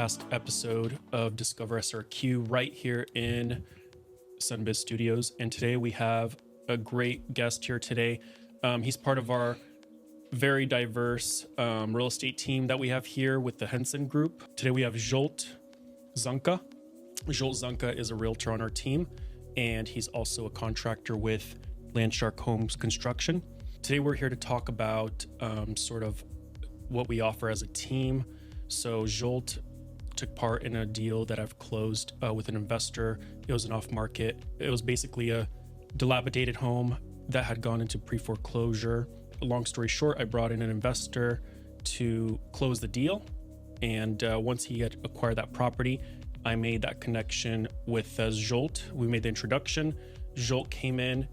podcast episode of Discover SRQ right here in Sunbiz Studios. And today we have a great guest here today. He's part of our very diverse real estate team that we have here with the Henson Group. Today we have Zsolt Zanka. Zsolt Zanka is a realtor on our team, and he's also a contractor with Landshark Homes Construction. Today we're here to talk about sort of what we offer as a team. So Zsolt took part in a deal that I've closed with an investor. It was an off-market. It was basically a dilapidated home that had gone into pre-foreclosure. Long story short, I brought in an investor to close the deal. And once he had acquired that property, I made that connection with Zsolt. We made the introduction. Zsolt came in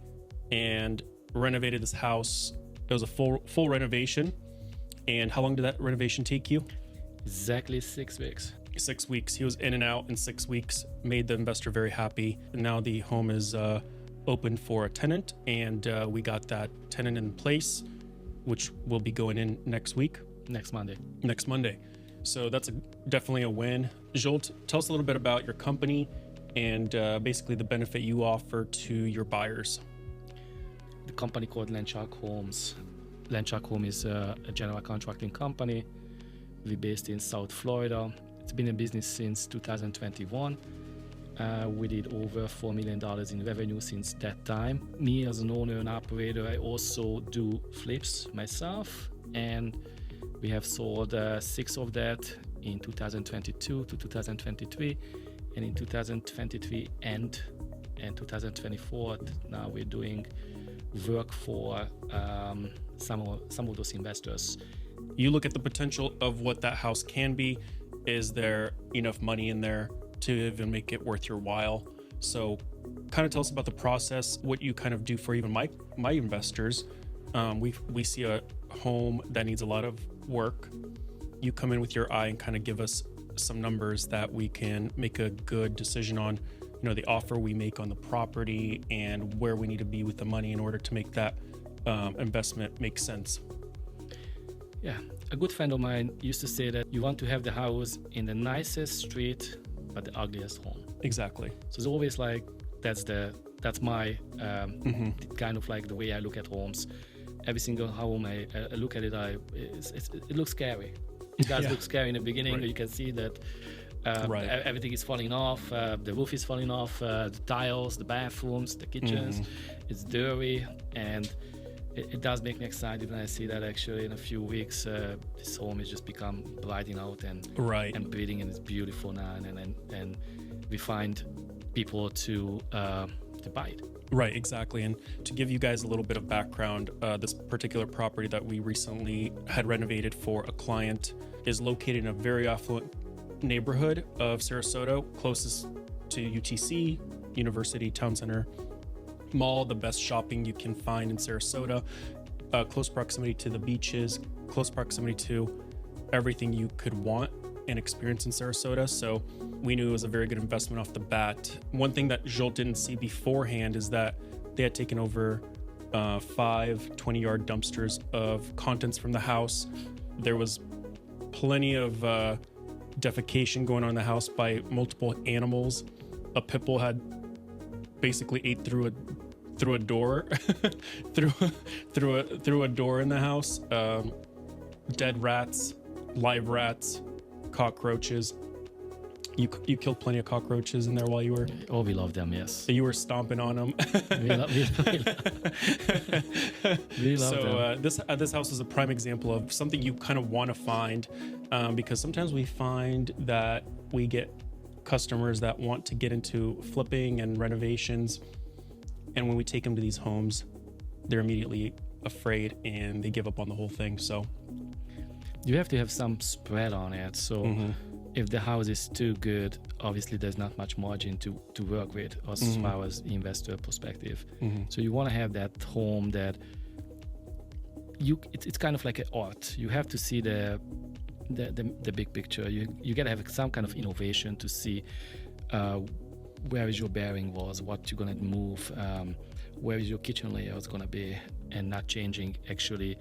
and renovated this house. It was a full renovation. And how long did that renovation take you? Exactly 6 weeks. 6 weeks. He was in and out in 6 weeks, made the investor very happy. Now the home is open for a tenant, and we got that tenant in place, which will be going in next week. Next Monday. Next Monday. So that's definitely a win. Zsolt, tell us a little bit about your company and basically the benefit you offer to your buyers. The company called Landshark Homes. Landshark Home is a general contracting company. We're based in South Florida. It's been in business since 2021. We did over $4 million in revenue since that time. Me as an owner and operator, I also do flips myself, and we have sold 6 of that in 2022 to 2023, and in 2023 and 2024. Now we're doing work for some of those investors. You look at the potential of what that house can be. Is there enough money in there to even make it worth your while? So kind of tell us about the process, what you kind of do for even my investors. We see a home that needs a lot of work. You come in with your eye and kind of give us some numbers that we can make a good decision on, the offer we make on the property and where we need to be with the money in order to make that investment make sense. Yeah, a good friend of mine used to say that you want to have the house in the nicest street, but the ugliest home. Exactly. So it's always like that's my kind of like the way I look at homes. Every single home I look at it, it looks scary. It does look scary in the beginning. Right. You can see that everything is falling off. The roof is falling off. The tiles, the bathrooms, the kitchens. It's dirty, and it does make me excited when I see that actually in a few weeks this home has just become brightening out and breathing, and it's beautiful now. And we find people to buy it. Right, exactly. And to give you guys a little bit of background, this particular property that we recently had renovated for a client is located in a very affluent neighborhood of Sarasota, closest to UTC, University Town Center Mall, the best shopping you can find in Sarasota, close proximity to the beaches, close proximity to everything you could want and experience in Sarasota. So we knew it was a very good investment off the bat. One thing that Zsolt didn't see beforehand is that they had taken over 5 20-yard dumpsters of contents from the house. There was plenty of defecation going on in the house by multiple animals. A pit bull had basically ate through a door, through a door in the house. Dead rats, live rats, cockroaches. You killed plenty of cockroaches in there while you were. Oh, we love them. Yes. You were stomping on them. we love them. This house is a prime example of something you kind of want to find, because sometimes we find that we get customers that want to get into flipping and renovations, and when we take them to these homes, they're immediately afraid and they give up on the whole thing. So you have to have some spread on it. So if the house is too good, obviously there's not much margin to work with as far as investor perspective. So you want to have that home that it's kind of like an art. You have to see the big picture. You gotta have some kind of innovation to see where is your bearing walls, what you're gonna move, where is your kitchen layout going to be, and not changing actually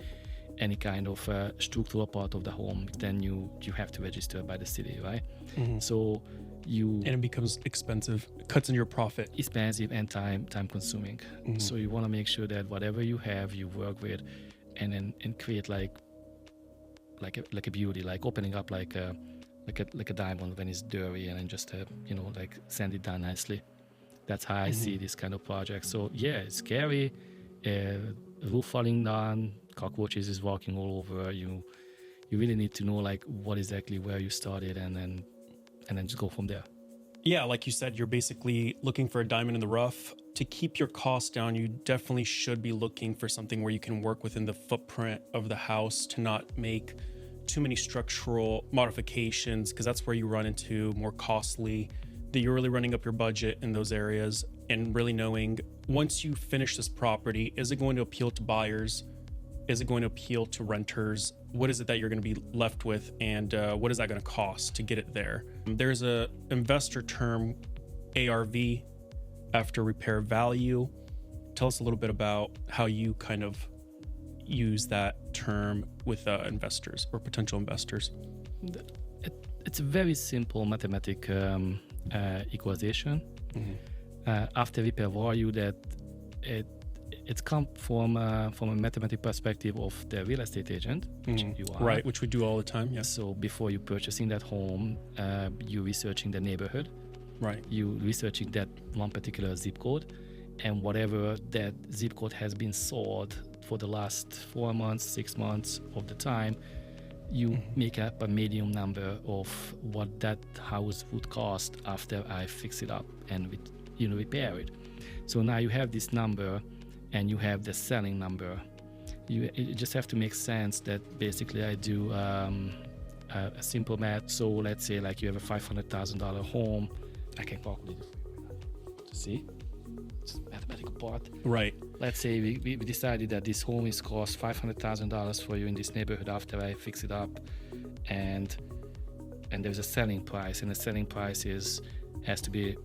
any kind of structural part of the home, then you have to register by the city, right? So and it becomes expensive, cuts in your profit. Expensive and time consuming. So you want to make sure that whatever you have, you work with, and create like a beauty, like opening up like a diamond when it's dirty, and then just like sand it down nicely. That's how I see this kind of project. So yeah, it's scary. Roof falling down, cockroaches is walking all over. You really need to know like what exactly where you started, and then just go from there. Yeah, like you said, you're basically looking for a diamond in the rough. To keep your costs down, you definitely should be looking for something where you can work within the footprint of the house to not make too many structural modifications, because that's where you run into more costly, that you're really running up your budget in those areas, and really knowing once you finish this property, is it going to appeal to buyers? Is it going to appeal to renters? What is it that you're going to be left with? And what is that going to cost to get it there? There's a investor term, ARV, after repair value. Tell us a little bit about how you kind of use that term with investors or potential investors. It's a very simple mathematic equation. After repair value, that it comes from a mathematical perspective of the real estate agent, which you are. Right, which we do all the time, yeah. So before you purchasing that home, you researching the neighborhood. Right. You researching that one particular zip code, and whatever that zip code has been sold for the last 4 months, 6 months of the time, you make up a medium number of what that house would cost after I fix it up and repair it. So now you have this number, and you have the selling number. It just have to make sense that basically I do a simple math. So let's say like you have a $500,000 home. I can calculate it for you to see. It's a mathematical part. Right. Let's say we decided that this home is cost $500,000 for you in this neighborhood after I fix it up, and there's a selling price, and the selling price has to be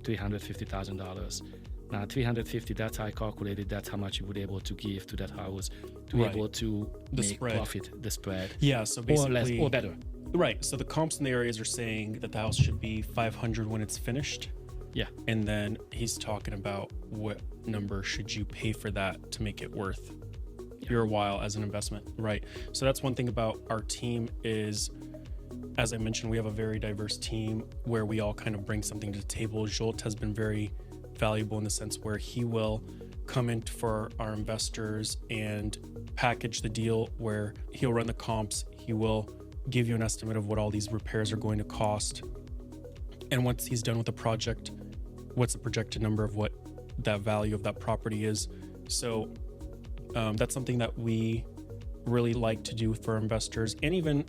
$350,000. Now, $350, that's how I calculated. That's how much you would be able to give to that house to be able to make profit, the spread. Yeah, so basically, or less or better. Right. So the comps in the areas are saying that the house should be $500 when it's finished. Yeah. And then he's talking about what number should you pay for that to make it worth your while as an investment. Right. So that's one thing about our team is, as I mentioned, we have a very diverse team where we all kind of bring something to the table. Zsolt has been very valuable in the sense where he will come in for our investors and package the deal, where he'll run the comps. He will give you an estimate of what all these repairs are going to cost. And once he's done with the project, what's the projected number of what that value of that property is. So that's something that we really like to do for investors, and even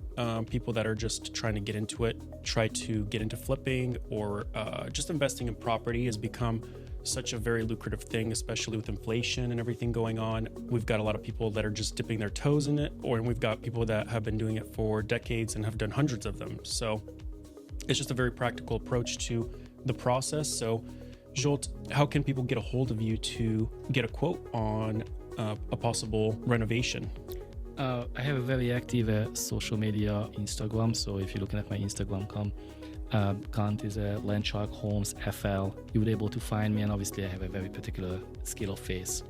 people that are just trying to get into it, try to get into flipping or just investing in property has become such a very lucrative thing, especially with inflation and everything going on. We've got a lot of people that are just dipping their toes in it, and we've got people that have been doing it for decades and have done hundreds of them. So it's just a very practical approach to the process. So Zsolt, how can people get a hold of you to get a quote on a possible renovation? I have a very active social media Instagram. So if you're looking at my Instagram account is Landshark Homes FL. You would be able to find me, and obviously I have a very particular skill of face.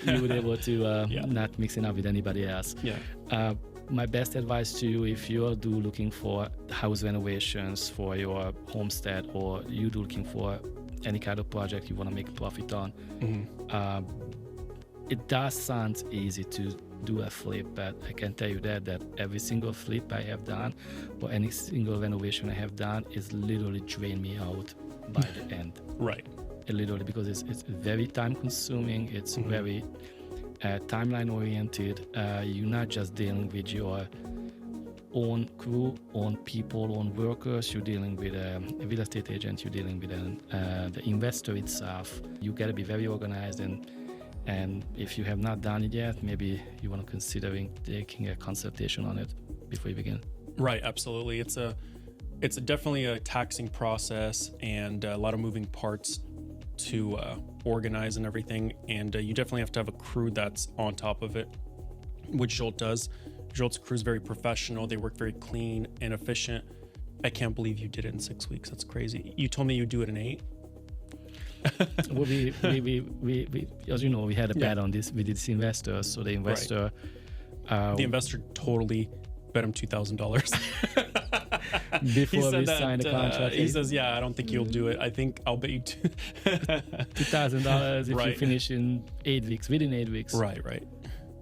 You would be able to not mixing up with anybody else. Yeah. My best advice to you, if you are looking for house renovations for your homestead, or you looking for any kind of project you want to make a profit on, it does sound easy to do a flip, but I can tell you that every single flip I have done or any single renovation I have done is literally drained me out by the end. Right. Literally, because it's very time consuming. It's very timeline oriented. You're not just dealing with your own crew, own people, own workers. You're dealing with a real estate agent. You're dealing with the investor itself. You got to be very organized, and if you have not done it yet, maybe you want to considering taking a consultation on it before you begin. Right, absolutely. It's definitely a taxing process and a lot of moving parts to organize and everything. And you definitely have to have a crew that's on top of it. which Zsolt does. Zsolt's crew is very professional. They work very clean and efficient. I can't believe you did it in 6 weeks. That's crazy. You told me you'd do it in 8. Well, we as you know, we had a bet on this with this investor. So the investor, totally bet him $2,000 before we signed the contract. He says, "Yeah, I don't think you'll do it. I think I'll bet you $2,000 if you finish in 8 weeks, within 8 weeks." Right.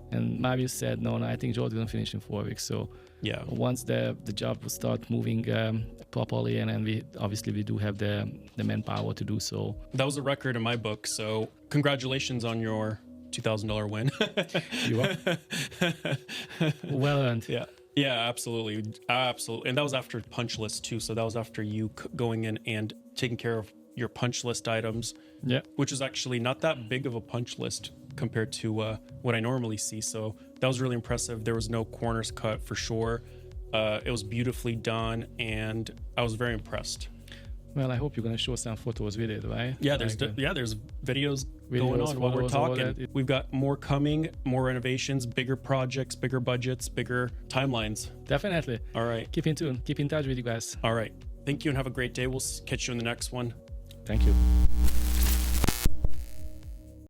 And Marius said, no, I think Zsolt will finish in 4 weeks. So yeah, once the job will start moving properly, and then we do have the manpower to do so. That was a record in my book. So congratulations on your $2,000 win. You are well earned. Yeah, absolutely. And that was after punch list too. So that was after you going in and taking care of your punch list items. Yeah, which is actually not that big of a punch list compared to what I normally see. So that was really impressive. There was no corners cut for sure. It was beautifully done, and I was very impressed. Well, I hope you're going to show some photos with it, right? Yeah, there's videos going on while we're talking. We've got more coming, more renovations, bigger projects, bigger budgets, bigger timelines. Definitely. All right. Keep in tune. Keep in touch with you guys. All right. Thank you and have a great day. We'll catch you in the next one. Thank you.